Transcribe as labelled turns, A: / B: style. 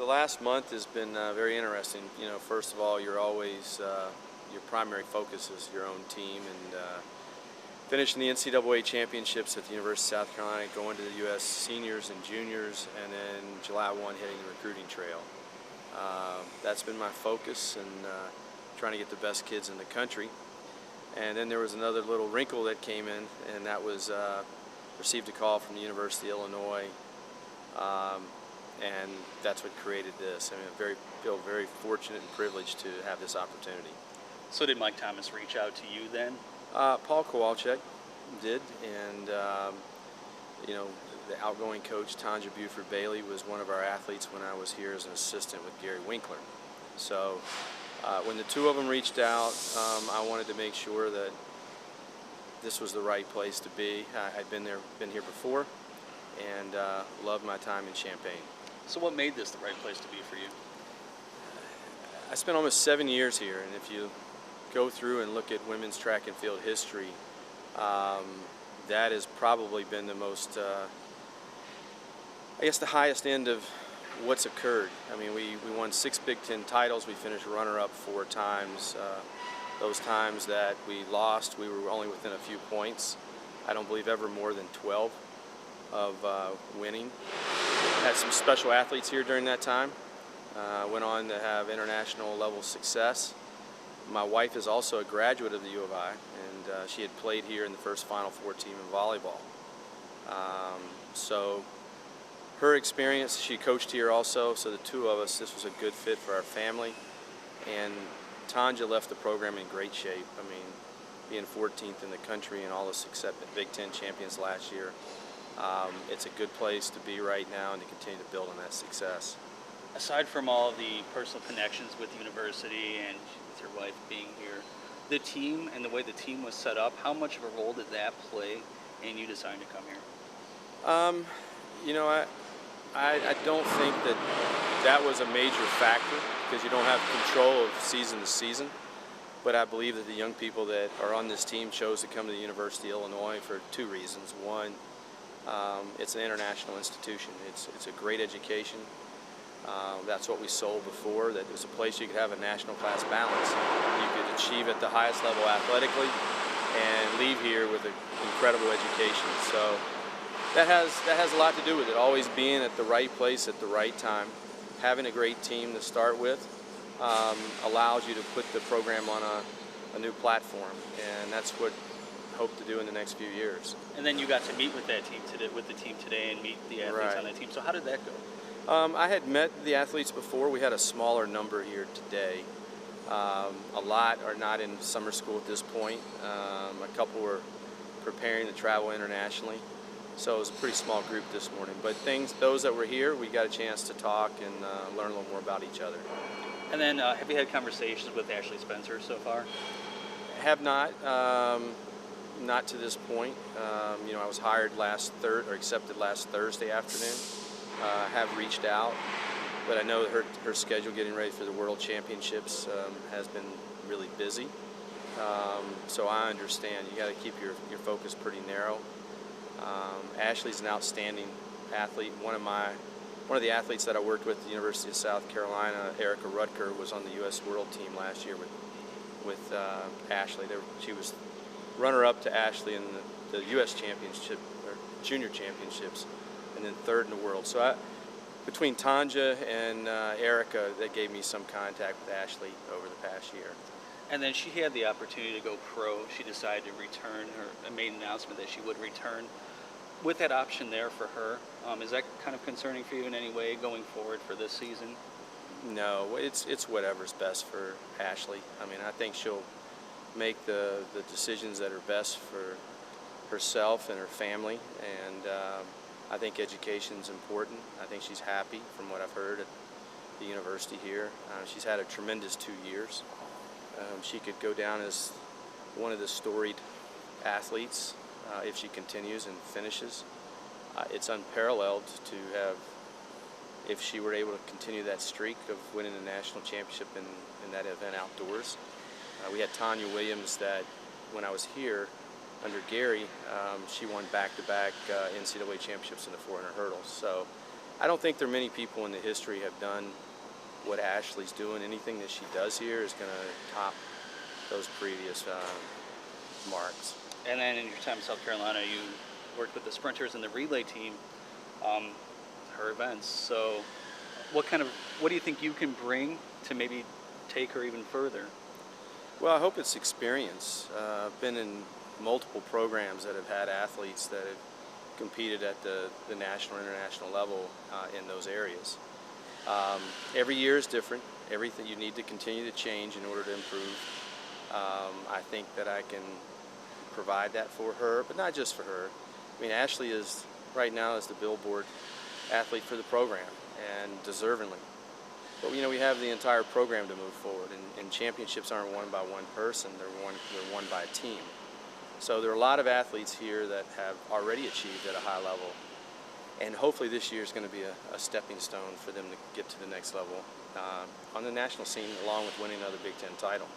A: the last month has been very interesting. You know, first of all, you're always, your primary focus is your own team, and finishing the NCAA championships at the University of South Carolina, going to the U.S. seniors and juniors, and then July 1 hitting the recruiting trail. That's been my focus, and trying to get the best kids in the country. And then there was another little wrinkle that came in, and that was received a call from the University of Illinois, and that's what created this. I mean, I feel very fortunate and privileged to have this opportunity.
B: So did Mike Thomas reach out to you then?
A: Paul Kowalczyk did, and you know, the outgoing coach Tanja Buford Bailey was one of our athletes when I was here as an assistant with Gary Winkler. So when the two of them reached out, I wanted to make sure that this was the right place to be. I'd been here before, and loved my time in Champaign.
B: So what made this the right place to be for you?
A: I spent almost 7 years here, and if you go through and look at women's track and field history, that has probably been the most, I guess, the highest end of what's occurred. I mean, we won 6 Big Ten titles. We finished runner-up 4 times. Those times that we lost, we were only within a few points. I don't believe ever more than 12 of winning. Had some special athletes here during that time. Went on to have international level success. My wife is also a graduate of the U of I, and she had played here in the first Final Four team in volleyball. So her experience, she coached here also, so the two of us, this was a good fit for our family. And Tanja left the program in great shape. I mean, being 14th in the country and all the success at Big Ten champions last year, it's a good place to be right now and to continue to build on that success.
B: Aside from all the personal connections with the university and with your wife being here, the team and the way the team was set up, how much of a role did that play in you deciding to come here?
A: You know, I don't think that was a major factor, because you don't have control of season to season. But I believe that the young people that are on this team chose to come to the University of Illinois for 2 reasons. One, it's an international institution. It's a great education. That's what we sold before, that there's a place you could have a national class balance. You could achieve at the highest level athletically and leave here with an incredible education. So that has a lot to do with it, always being at the right place at the right time. Having a great team to start with allows you to put the program on a new platform, and that's what I hope to do in the next few years.
B: And then you got to meet with that team today, and meet the athletes on that team. So how did that go?
A: I had met the athletes before. We had a smaller number here today. A lot are not in summer school at this point. A couple were preparing to travel internationally. So it was a pretty small group this morning. But those that were here, we got a chance to talk and learn a little more about each other.
B: And then have you had conversations with Ashley Spencer so far?
A: Have not. Not to this point. You know, I was hired accepted last Thursday afternoon. Have reached out, but I know that her schedule getting ready for the World Championships has been really busy. So I understand you got to keep your focus pretty narrow. Ashley's an outstanding athlete. One of the athletes that I worked with at the University of South Carolina, Erica Rutger, was on the U.S. World Team last year with Ashley. She was runner-up to Ashley in the U.S. Championship or Junior Championships, and then 3rd in the world. So between Tanja and Erica, that gave me some contact with Ashley over the past year.
B: And then she had the opportunity to go pro. She decided to return, or made an announcement that she would return. With that option there for her, is that kind of concerning for you in any way going forward for this season?
A: No, it's whatever's best for Ashley. I mean, I think she'll make the decisions that are best for herself and her family, and I think education's important. I think she's happy from what I've heard at the university here. She's had a tremendous 2 years. She could go down as one of the storied athletes if she continues and finishes. It's unparalleled to have, if she were able to continue that streak of winning a national championship in that event outdoors. We had Tanya Williams that, when I was here under Gary, she won back-to-back NCAA championships in the 400 hurdles. So I don't think there are many people in the history have done what Ashley's doing. Anything that she does here is going to top those previous marks.
B: And then in your time in South Carolina, you worked with the sprinters and the relay team, her events. So what do you think you can bring to maybe take her even further?
A: Well, I hope it's experience. I've been in multiple programs that have had athletes that have competed at the national, international level in those areas. Every year is different. Everything you need to continue to change in order to improve. I think that I can provide that for her, but not just for her. I mean, Ashley is right now is the Billboard athlete for the program, and deservingly. But we have the entire program to move forward, and championships aren't won by one person; they're won by a team. So there are a lot of athletes here that have already achieved at a high level, and hopefully this year is going to be a stepping stone for them to get to the next level on the national scene, along with winning another Big Ten title.